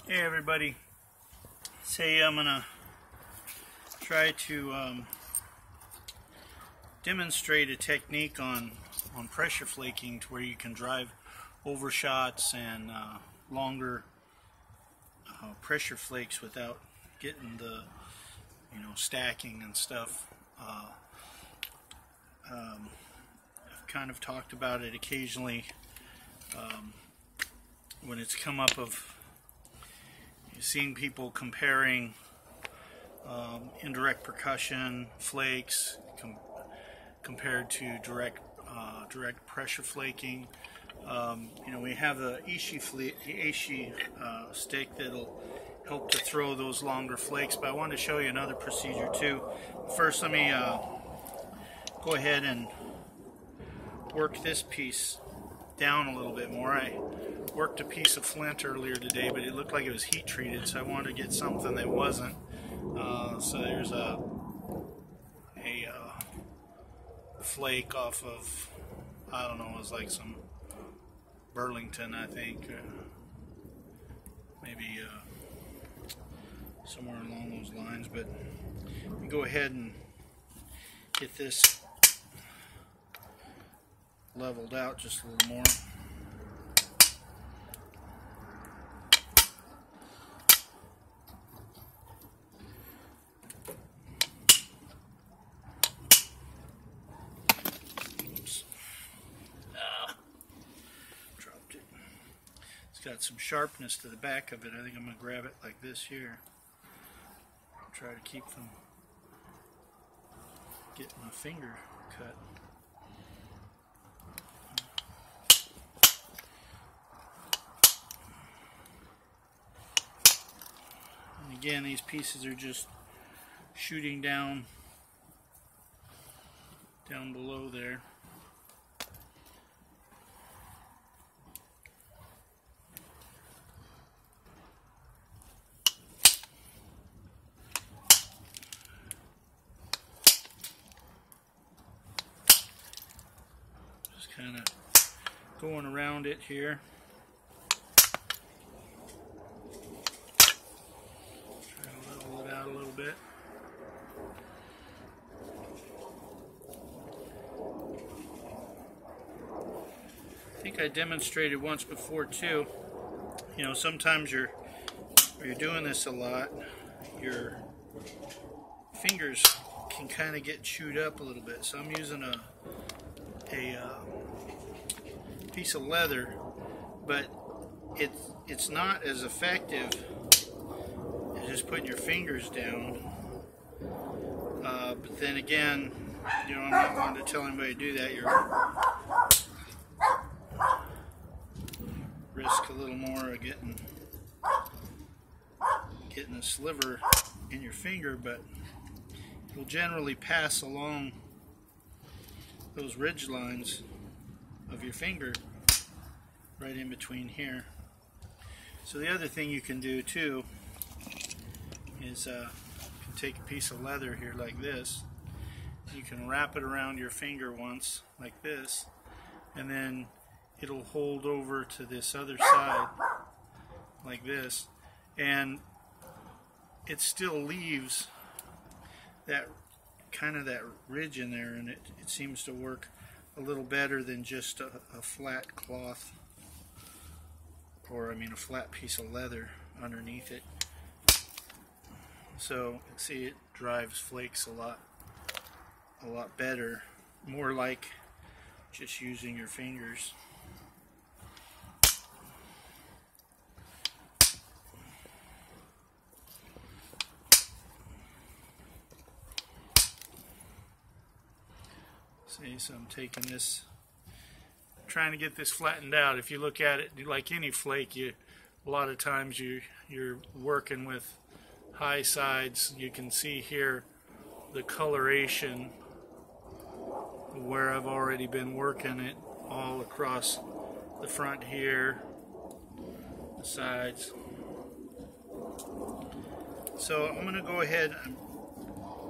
Hey everybody, say I'm gonna try to demonstrate a technique on pressure flaking to where you can drive overshots and longer pressure flakes without getting the stacking and stuff. I've kind of talked about it occasionally when it's come up of seeing people comparing indirect percussion flakes compared to direct pressure flaking. We have the Ishi stick that'll help to throw those longer flakes, but I wanted to show you another procedure too. First, let me go ahead and work this piece down a little bit more. I worked a piece of flint earlier today, but it looked like it was heat treated, so I wanted to get something that wasn't. So there's a flake off of, I don't know, it was like some Burlington, I think, maybe somewhere along those lines. But you go ahead and get this leveled out just a little more. Dropped it. It's got some sharpness to the back of it. I think I'm going to grab it like this here. Try to keep from getting my finger cut. And again, these pieces are just shooting down below there. Just kind of going around it here. Try to level it out a little bit. I think I demonstrated once before too. Sometimes you're doing this a lot, your fingers can kind of get chewed up a little bit. So I'm using a piece of leather, but it's not as effective as just putting your fingers down. But then again, I'm not going to tell anybody to do that. You're risk a little more of getting a sliver in your finger, but it will generally pass along those ridge lines of your finger right in between here. So the other thing you can do too is you can take a piece of leather here like this. You can wrap it around your finger once like this, and then it'll hold over to this other side like this, and it still leaves that kind of that ridge in there, and it seems to work a little better than just a flat cloth, or a flat piece of leather underneath it. So see, it drives flakes a lot better, more like just using your fingers. See, so I'm taking this, trying to get this flattened out. If you look at it like any flake, a lot of times you're working with high sides. You can see here the coloration where I've already been working it all across the front here, the sides. So I'm going to go ahead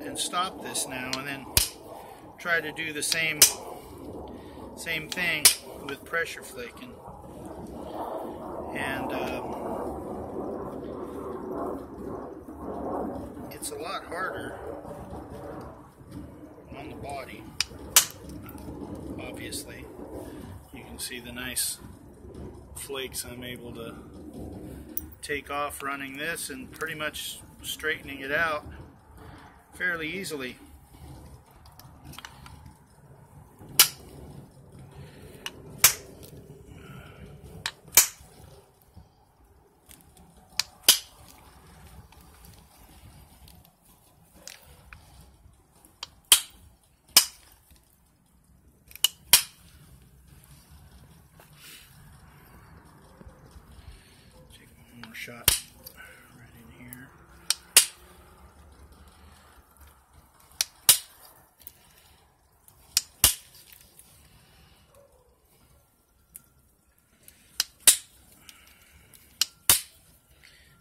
and stop this now, and then try to do the same thing with pressure flaking. And obviously. You can see the nice flakes I'm able to take off running this and pretty much straightening it out fairly easily. Take one more shot right in here.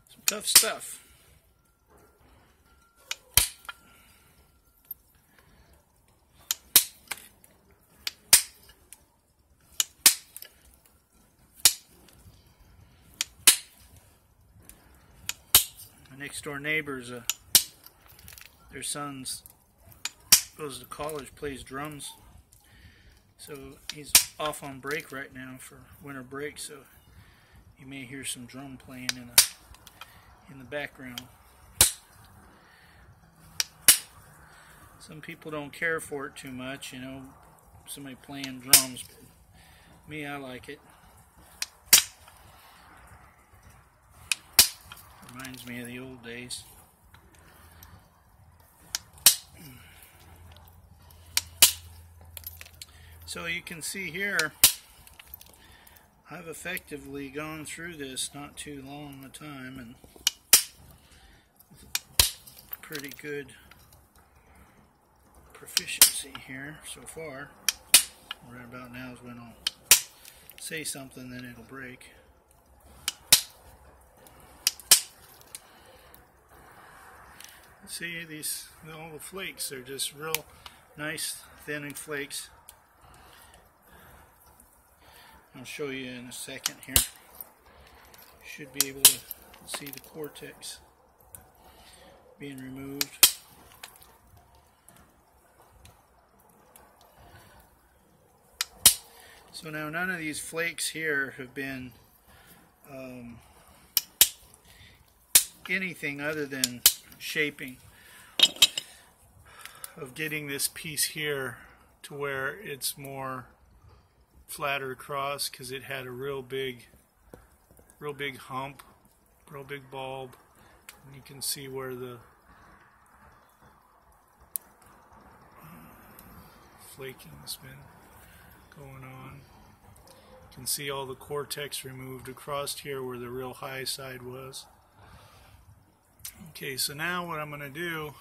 Some tough stuff. My next door neighbors, their son's goes to college, plays drums, so he's off on break right now for winter break, so you may hear some drum playing in the background. Some people don't care for it too much, you know, somebody playing drums, but me, I like it. Reminds me of the old days. So you can see here, I've effectively gone through this not too long a time, and pretty good proficiency here so far. Right about now is when I'll say something, then it'll break. See, these, all the flakes are just real nice thin flakes. I'll show you in a second here. Should be able to see the cortex being removed. So now none of these flakes here have been anything other than shaping of getting this piece here to where it's more flatter across, because it had a real big hump, real big bulb, and you can see where the flaking has been going on. You can see all the cortex removed across here where the real high side was. Okay, so now what I'm going to do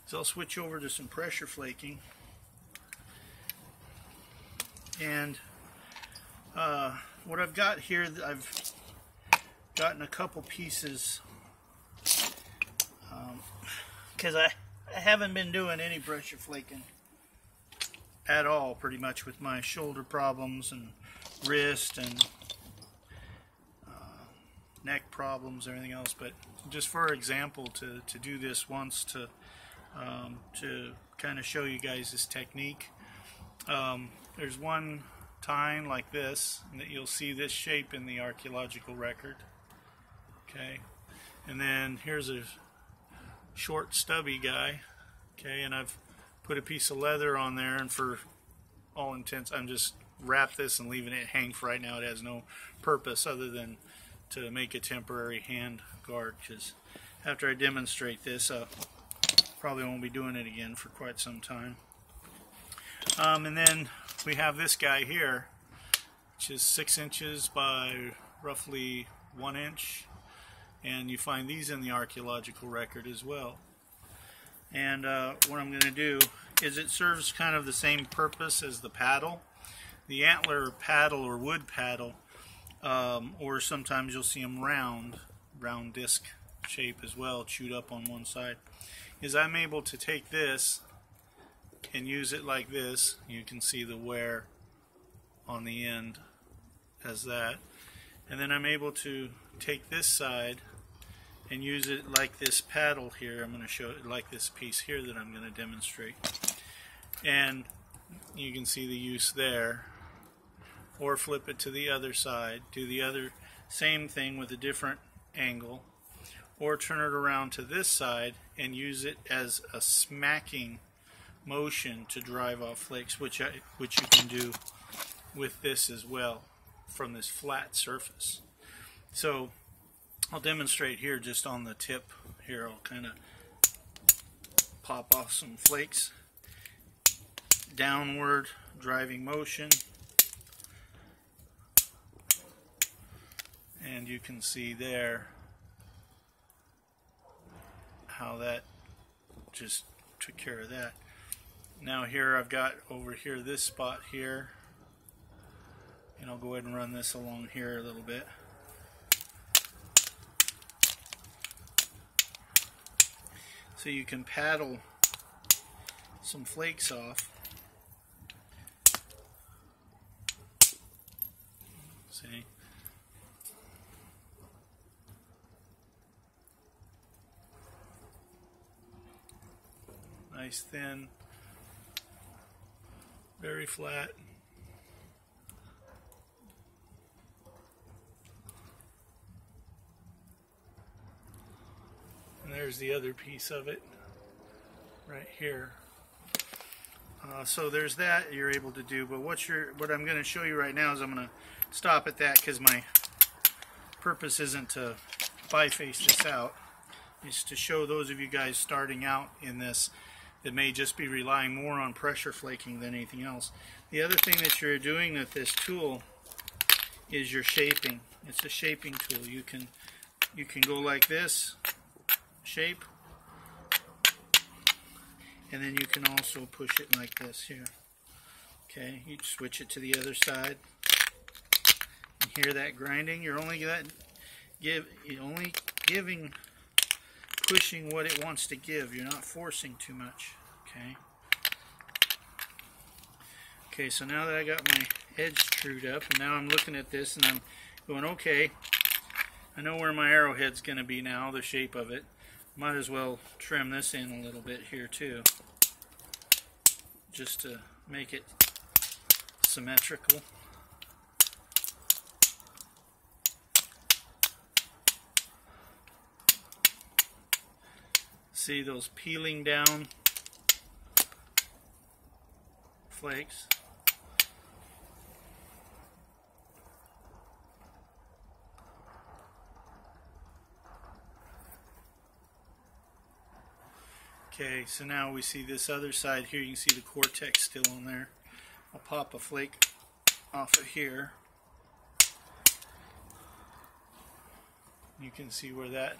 is I'll switch over to some pressure flaking, and what I've got here, I've gotten a couple pieces because I haven't been doing any pressure flaking at all, pretty much, with my shoulder problems and wrist and neck problems, everything else. But just for example, to do this once, to kind of show you guys this technique, there's one tine like this, and that you'll see this shape in the archaeological record. Okay, and then here's a short stubby guy. Okay, and I've put a piece of leather on there, and for all intents, I'm just wrap this and leaving it hang for right now. It has no purpose other than to make a temporary hand guard, because after I demonstrate this, probably won't be doing it again for quite some time. And then we have this guy here, which is 6 inches by roughly 1 inch, and you find these in the archaeological record as well. And what I'm going to do is, it serves kind of the same purpose as the paddle. The antler paddle or wood paddle, or sometimes you'll see them round disc shape as well, chewed up on one side, is I'm able to take this and use it like this. You can see the wear on the end as that, and then I'm able to take this side and use it like this paddle here. I'm going to show it like this piece here that I'm going to demonstrate, and You can see the use there. Or flip it to the other side. Do the other same thing with a different angle. Or turn it around to this side and use it as a smacking motion to drive off flakes, which you can do with this as well from this flat surface. So I'll demonstrate here just on the tip here. I'll kind of pop off some flakes. Downward driving motion. And you can see there how that just took care of that. Now here I've got over here this spot here, and I'll go ahead and run this along here a little bit. So you can paddle some flakes off. See? Nice thin, very flat. And there's the other piece of it right here. So there's that you're able to do. But what I'm going to show you right now is I'm going to stop at that because my purpose isn't to biface this out. It's to show those of you guys starting out in this that may just be relying more on pressure flaking than anything else. The other thing that you're doing with this tool is your shaping. It's a shaping tool. You can go like this, shape, and then you can also push it like this here. Okay, you switch it to the other side. You hear that grinding? You're only pushing what it wants to give. You're not forcing too much. Okay, so now that I got my edge screwed up, and now I'm looking at this and I'm going, okay, I know where my arrowhead's going to be now, the shape of it. Might as well trim this in a little bit here too, just to make it symmetrical. See those peeling down flakes? Okay, so now we see this other side here. You can see the cortex still on there. I'll pop a flake off of here. You can see where that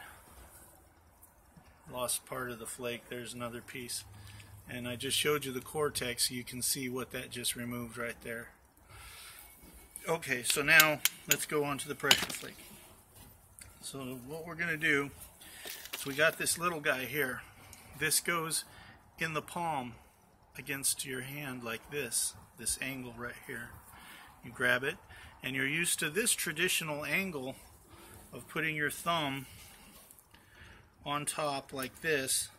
lost part of the flake. There's another piece. And I just showed you the cortex, so you can see what that just removed right there. Okay, so now let's go on to the pressure flake. So what we're going to do is we got this little guy here. This goes in the palm against your hand like this angle right here. You grab it, and you're used to this traditional angle of putting your thumb on top like this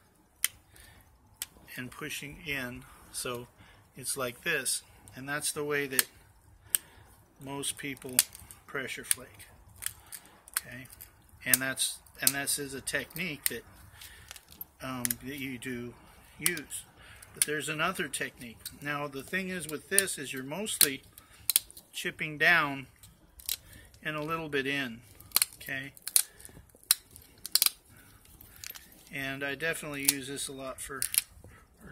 and pushing in, so it's like this, and that's the way that most people pressure flake. Okay, and this is a technique that that you do use. But there's another technique. Now the thing is with this is you're mostly chipping down and a little bit in. Okay, and I definitely use this a lot or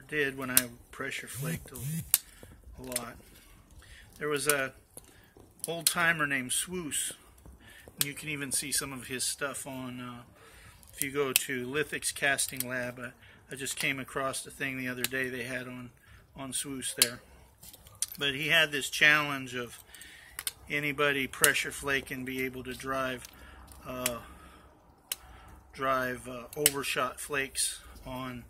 did when I pressure flaked a lot. There was a old timer named Swoos. You can even see some of his stuff on if you go to Lithics Casting Lab. I just came across the thing the other day they had on Swoos there. But he had this challenge of anybody pressure flake and be able to drive overshot flakes on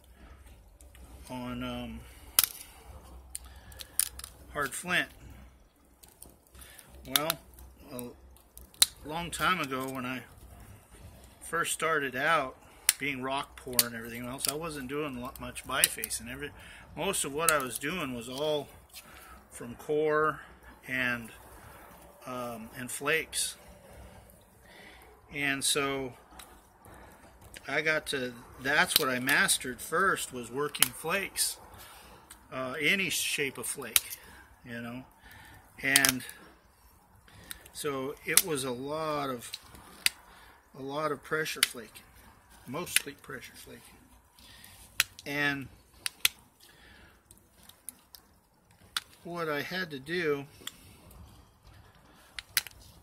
hard flint. Well, a long time ago when I first started out being rock poor and everything else, I wasn't doing much bifacing. Most of what I was doing was all from core and flakes. And so I got to, that's what I mastered first, was working flakes, any shape of flake, you know. And so it was a lot of pressure flaking, mostly pressure flaking. And what I had to do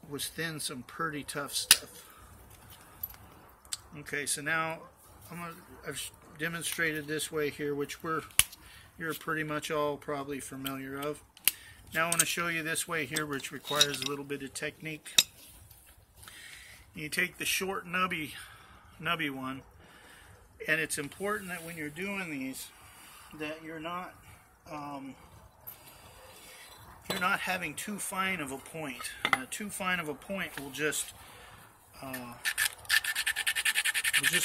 was thin some pretty tough stuff. Okay, so now I've demonstrated this way here, which you're pretty much all probably familiar of. Now I want to show you this way here, which requires a little bit of technique. You take the short nubby one, and it's important that when you're doing these, that you're not having too fine of a point. Now, too fine of a point will just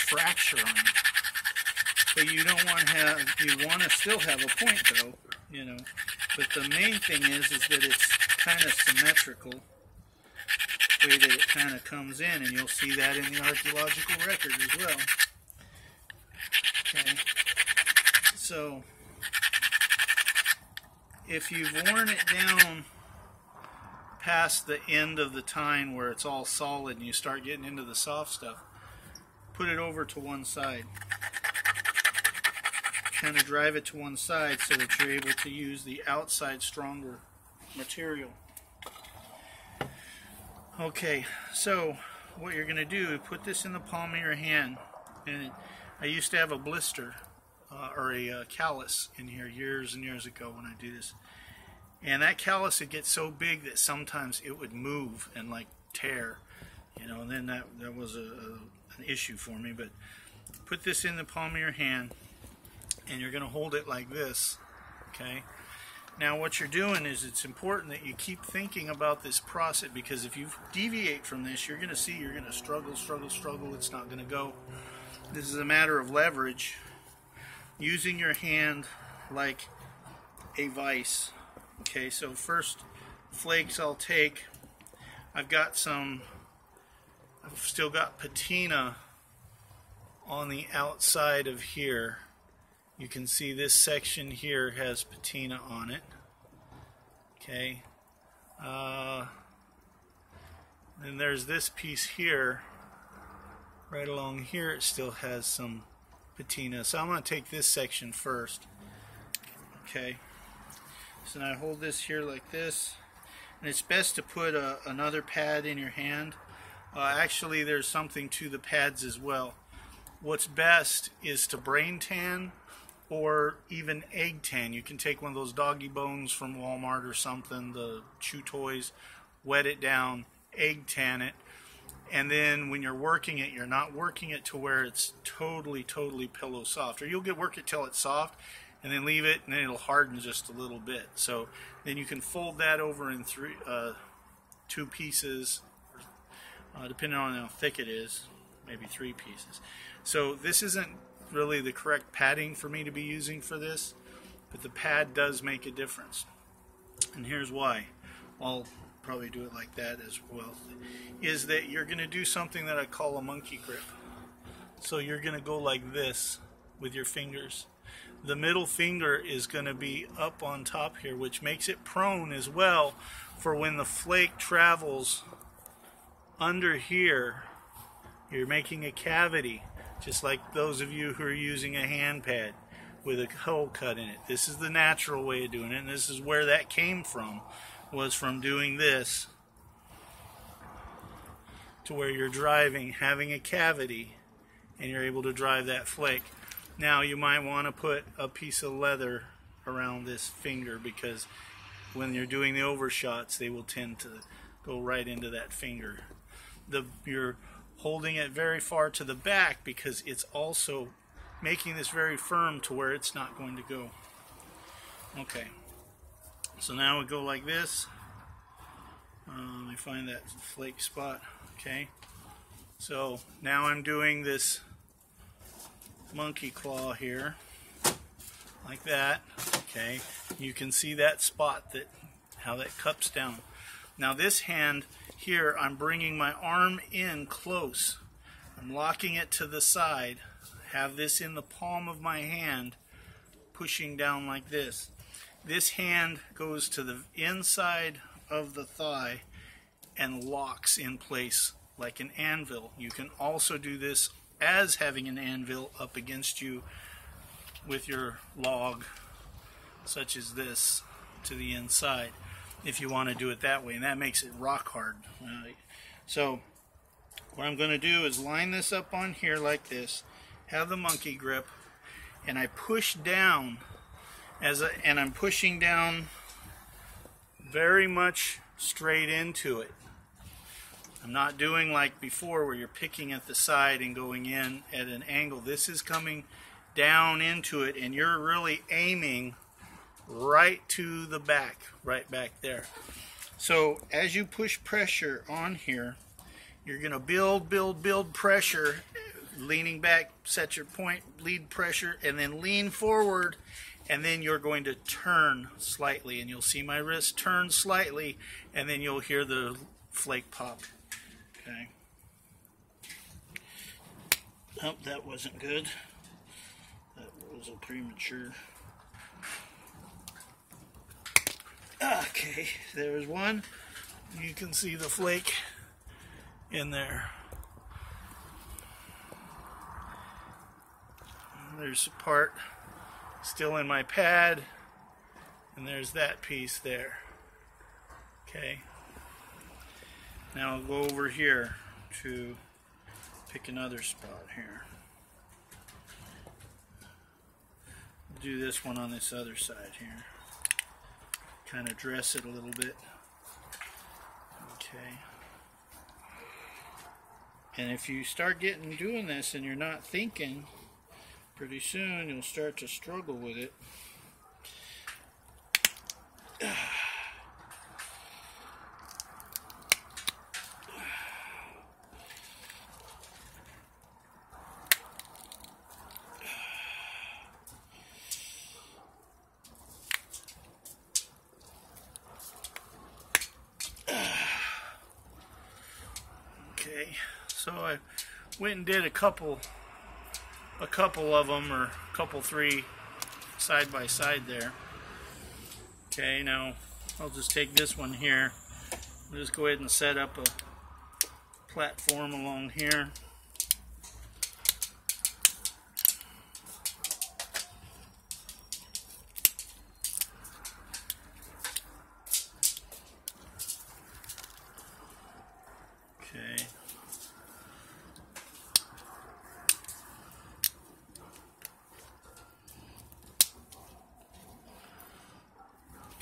fracture on you. But you don't want to have, you want to still have a point though, you know. But the main thing is that it's kind of symmetrical, the way that it kind of comes in, and you'll see that in the archaeological record as well. Okay, so if you've worn it down past the end of the tine where it's all solid and you start getting into the soft stuff, put it over to one side. Kind of drive it to one side so that you're able to use the outside stronger material. Okay, so what you're going to do is put this in the palm of your hand. And I used to have a blister or a callus in here years and years ago when I do this. And that callus would get so big that sometimes it would move and like tear, you know, and then that was an issue for me. But put this in the palm of your hand, and you're going to hold it like this, okay? Now what you're doing is, it's important that you keep thinking about this process, because if you deviate from this, you're going to see you're going to struggle, it's not going to go. This is a matter of leverage, using your hand like a vise. Okay, so first flakes I'll take, I've still got patina on the outside of here. You can see this section here has patina on it. Okay. Then there's this piece here. Right along here it still has some patina. So I'm going to take this section first. Okay. So now I hold this here like this. And it's best to put another pad in your hand. Actually, there's something to the pads as well. What's best is to brain tan or even egg tan. You can take one of those doggy bones from Walmart or something, the chew toys, wet it down, egg tan it, and then when you're working it, you're not working it to where it's totally pillow soft. Or you'll work it till it's soft and then leave it, and then it'll harden just a little bit. So then you can fold that over in two pieces, depending on how thick it is, maybe 3 pieces. So this isn't really the correct padding for me to be using for this, but the pad does make a difference, and here's why. I'll probably do it like that as well. Is that you're going to do something that I call a monkey grip. So you're going to go like this with your fingers. The middle finger is going to be up on top here, which makes it prone as well for when the flake travels under here. You're making a cavity, just like those of you who are using a hand pad with a hole cut in it. This is the natural way of doing it, and this is where that came from, was from doing this to where you're driving, having a cavity, and you're able to drive that flake. Now you might want to put a piece of leather around this finger, because when you're doing the overshots, they will tend to go right into that finger. You're holding it very far to the back because it's also making this very firm to where it's not going to go. Okay, so now we go like this. Let me find that flake spot. Okay, so now I'm doing this monkey claw here, like that. Okay, you can see that spot, that how that cups down. Now this hand here, I'm bringing my arm in close. I'm locking it to the side. Have this in the palm of my hand, pushing down like this. This hand goes to the inside of the thigh and locks in place like an anvil. You can also do this as having an anvil up against you with your log, such as this, to the inside, if you want to do it that way, and that makes it rock hard. So what I'm going to do is line this up on here like this, have the monkey grip, and I push down and I'm pushing down very much straight into it. I'm not doing like before where you're picking at the side and going in at an angle. This is coming down into it, and you're really aiming right to the back, right back there. So as you push pressure on here, you're going to build pressure, leaning back, set your point, lead pressure, and then lean forward, and then you're going to turn slightly, and you'll see my wrist turn slightly, and then you'll hear the flake pop. Okay. Oh, that wasn't good. That was a premature. Okay, there's one. You can see the flake in there. There's a part still in my pad, and there's that piece there. Okay. Now I'll go over here to pick another spot here. Do this one on this other side here. Kind of dress it a little bit. Okay. And if you start doing this and you're not thinking, pretty soon you'll start to struggle with it. Okay, so I went and did a couple of them, or three side by side there. Okay, now I'll just take this one here. I'll just go ahead and set up a platform along here. Okay.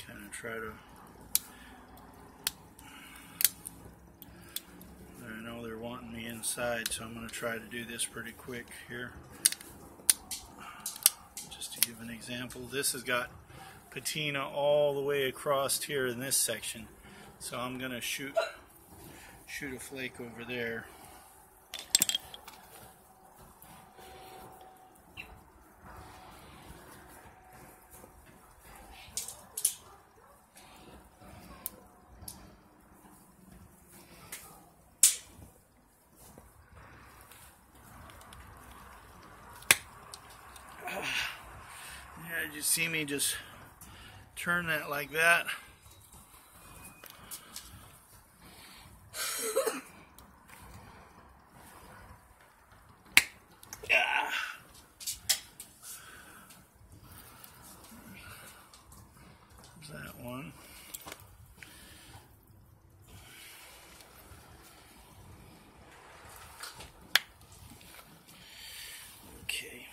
Kind of try to, I know they're wanting me inside, so I'm going to try to do this pretty quick here. Just to give an example, this has got patina all the way across here in this section, so I'm going to shoot a flake over there. Yeah, you see me just turn that like that. That one. Okay.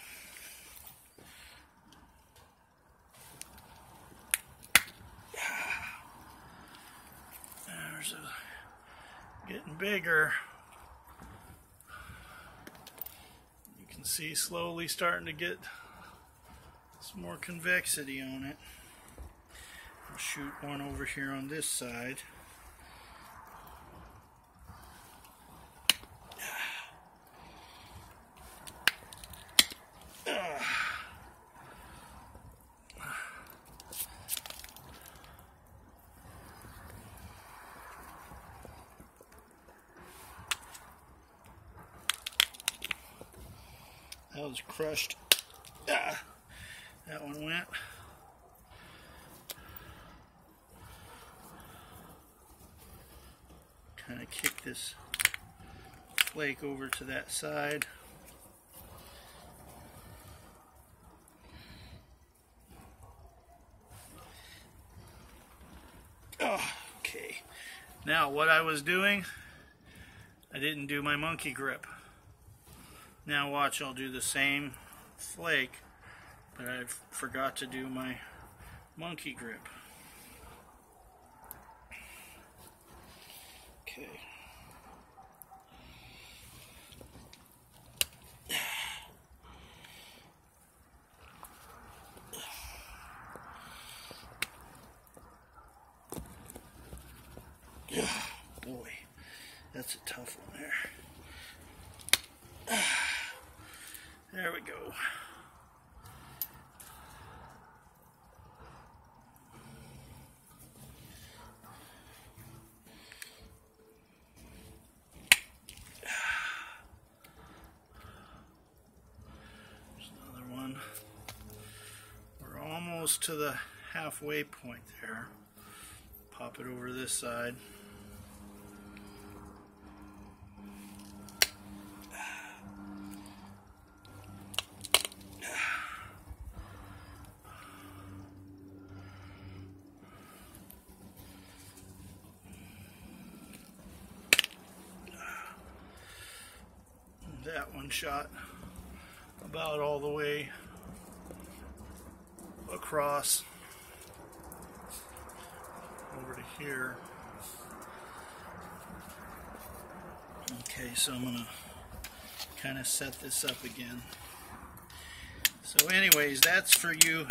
There's getting bigger. You can see slowly starting to get some more convexity on it. I'll shoot one over here on this side. That was crushed. Ah, that one went. Kind of kick this flake over to that side. Oh, okay. Now what I was doing, I didn't do my monkey grip. Now watch, I'll do the same flake, but I forgot to do my monkey grip. Okay. Boy, that's a tough one there. There we go. There's another one. We're almost to the halfway point there. Pop it over this side. That one shot about all the way across over to here. Okay, so I'm gonna kind of set this up again. So anyways, that's for you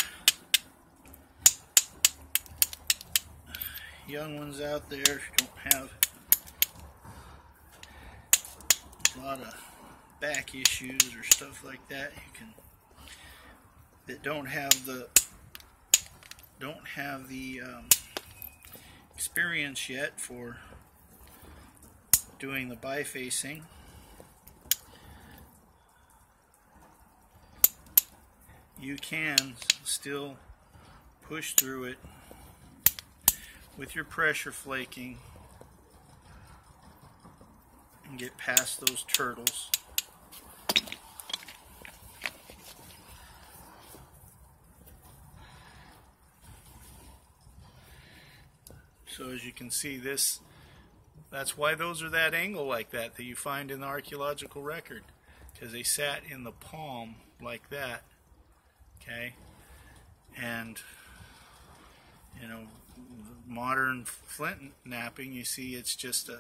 young ones out there who don't have a lot of back issues or stuff like that. You can, that don't have the experience yet for doing the bifacing. You can still push through it with your pressure flaking and get past those turtles. So as you can see, that's why those are that angle like that you find in the archaeological record, because they sat in the palm like that. Okay, and you know, modern flint knapping, you see it's just a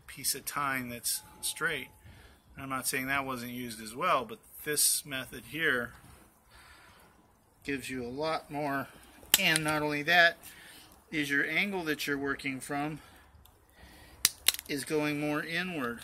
piece of tine that's straight. I'm not saying that wasn't used as well, but this method here gives you a lot more, and not only that, is your angle that you're working from is going more inward.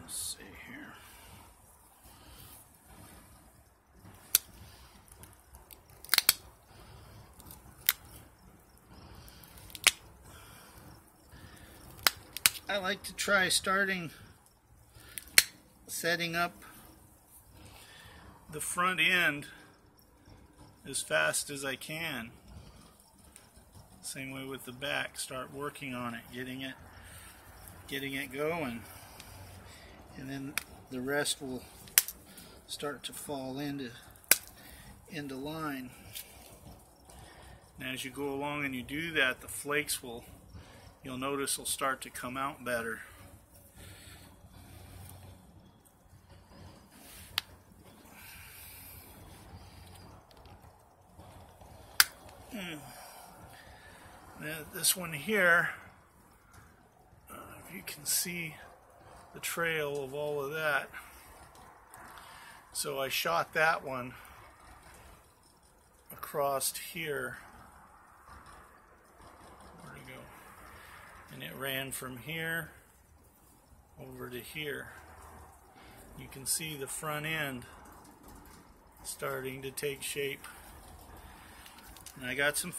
Let's see here. I like to try setting up the front end as fast as I can. Same way with the back. Start working on it, getting it going, and then the rest will start to fall into line. And as you go along and you do that, the flakes you'll notice will start to come out better. Now this one here, if you can see the trail of all of that. So I shot that one across here. Where'd it go? And it ran from here over to here. you can see the front end starting to take shape. And I got some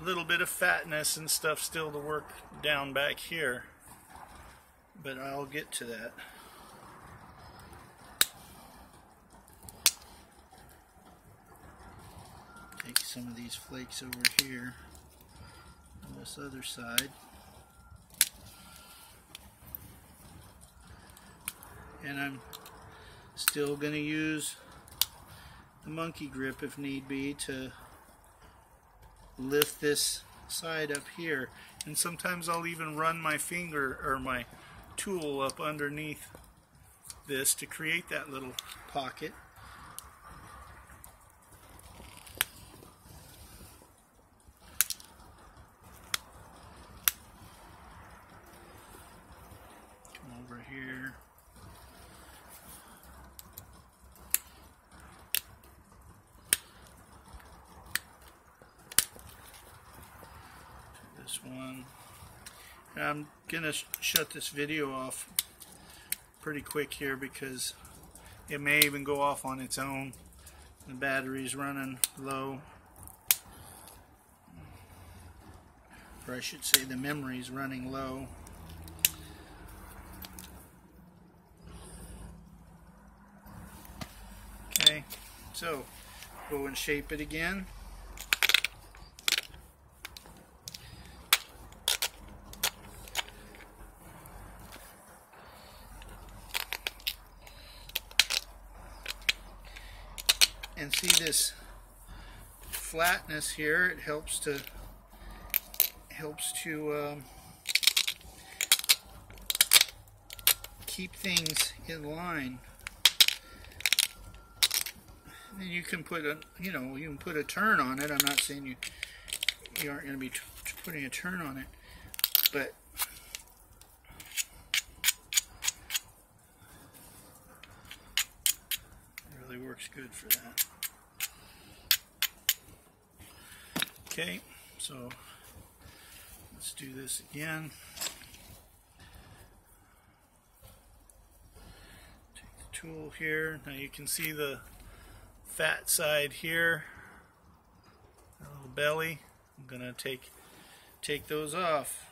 little bit of fatness and stuff still to work down back here, but I'll get to that. Take some of these flakes over here on this other side. And I'm still going to use the monkey grip if need be to lift this side up here. And sometimes I'll even run my finger or my tool up underneath this to create that little pocket. Come over here. This one. And I'm gonna shut this video off pretty quick here because it may even go off on its own. The battery's running low, or I should say the memory's running low. Okay, so go and shape it again. And see this flatness here, it helps to keep things in line. And you can put a, you can put a turn on it. I'm not saying you aren't going to be putting a turn on it, but it really works good for that. Okay, so let's do this again. Take the tool here. Now you can see the fat side here, a little belly. I'm gonna take those off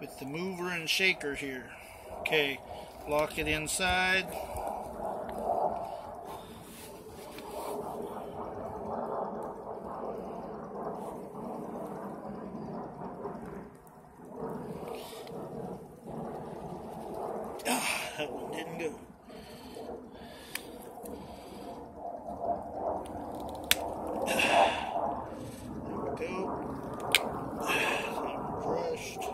with the mover and shaker here. Okay, lock it inside. That one didn't go. There we go. Brushed.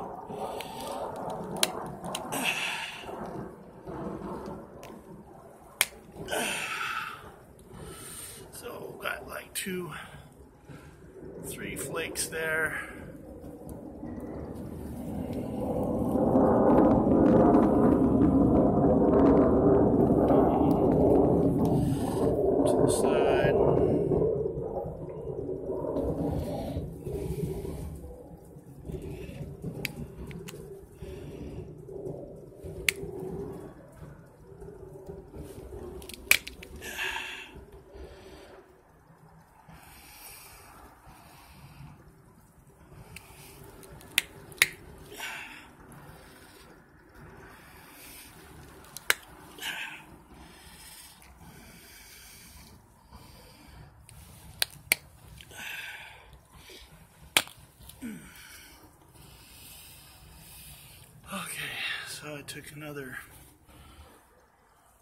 So got like 2, 3 flakes there. Side. Okay, so I took another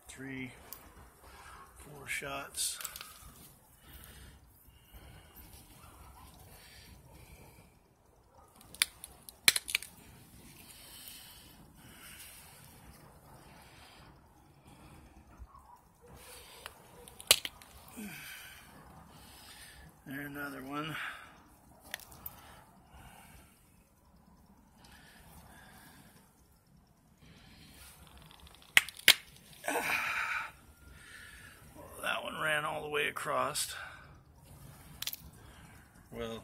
3, 4 shots. There, another one. That one ran all the way across. Well,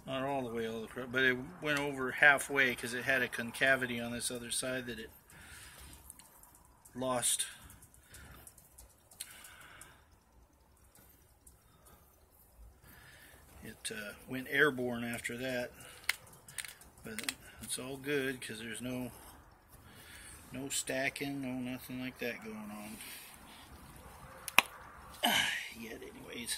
Not all the way all across, but it went over halfway because it had a concavity on this other side that it lost. It went airborne after that, but it's all good because there's no stacking, no nothing like that going on yet anyways.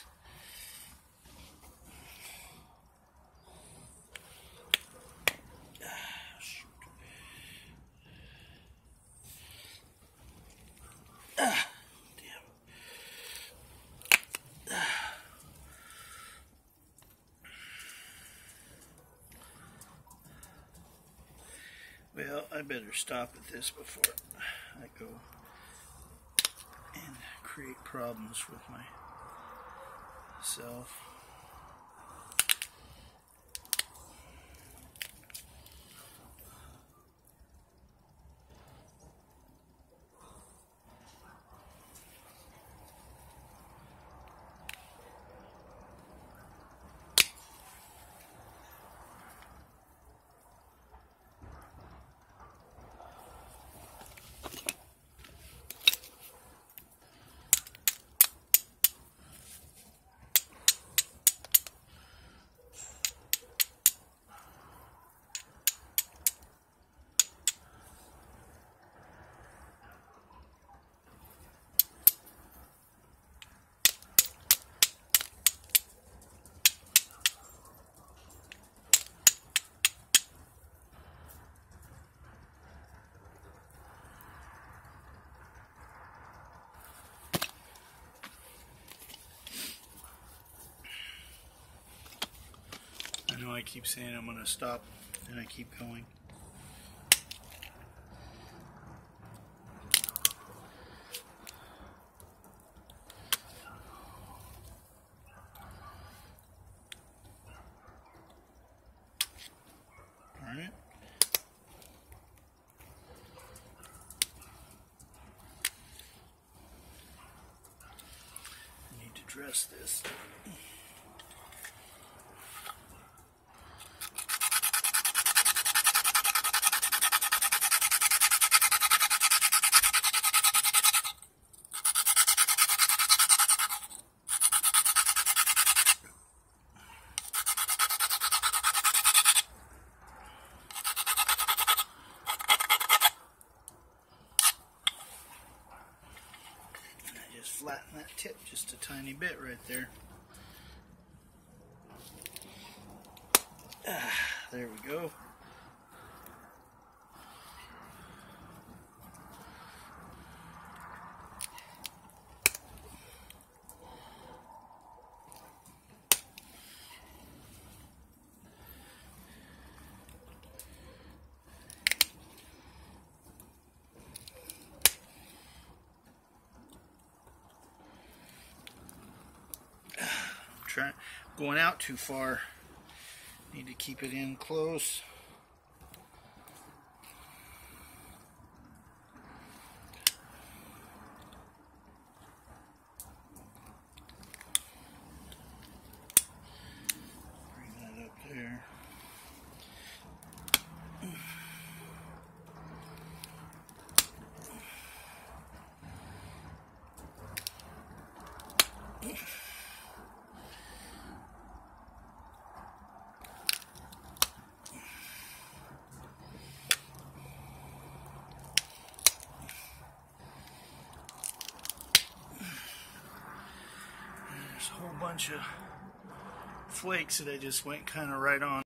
Well, I better stop at this before I go and create problems with myself. I know I keep saying I'm going to stop, and I keep going. All right. I need to dress this. Flatten that tip just a tiny bit right there. There we go. Going out too far. Need to keep it in close. Bring that up there. There's a whole bunch of flakes that I just went kind of right on.